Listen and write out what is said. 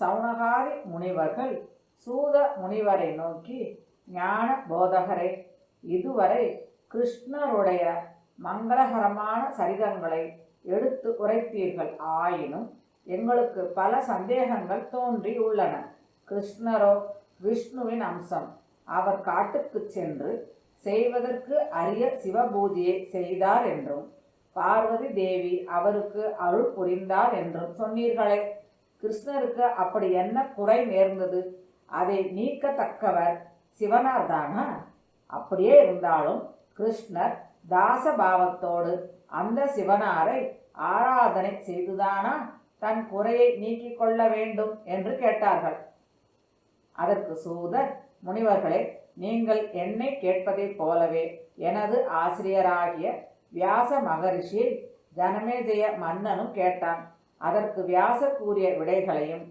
சௌனகாதி முனிவர்கள் சூத முனிவரை நோக்கி, ஞான போதகரே, இதுவரை கிருஷ்ணருடைய மங்களகரமான சரிதங்களை எடுத்து உரைத்தீர்கள். ஆயினும் எங்களுக்கு பல சந்தேகங்கள் தோன்றி உள்ளன. கிருஷ்ணரோ விஷ்ணுவின் அம்சம். அவர் காட்டுக்கு சென்று செய்வதற்கு அரிய சிவபூஜையை செய்தார் என்றும் பார்வதி தேவி அவருக்கு அருள் புரிந்தார் என்றும் சொன்னீர்களே. கிருஷ்ணருக்கு அப்படி என்ன குறை நேர்ந்தது? அதை நீக்கத்தக்கவர் சிவனார்தானா? அப்படியே இருந்தாலும் கிருஷ்ணர் தாசபாவத்தோடு அந்த சிவனாரை ஆராதனை செய்துதானா தன் குறையை நீக்கிக் கொள்ள வேண்டும் என்று கேட்டார்கள். அதற்கு சூதர், முனிவர்களே, நீங்கள் என்னை கேட்பதைப் போலவே எனது ஆசிரியராகிய வியாச மகரிஷியை ஜனமேஜய மன்னனும் கேட்டான். அதற்கு வியாசர் கூறிய விடைகளையும்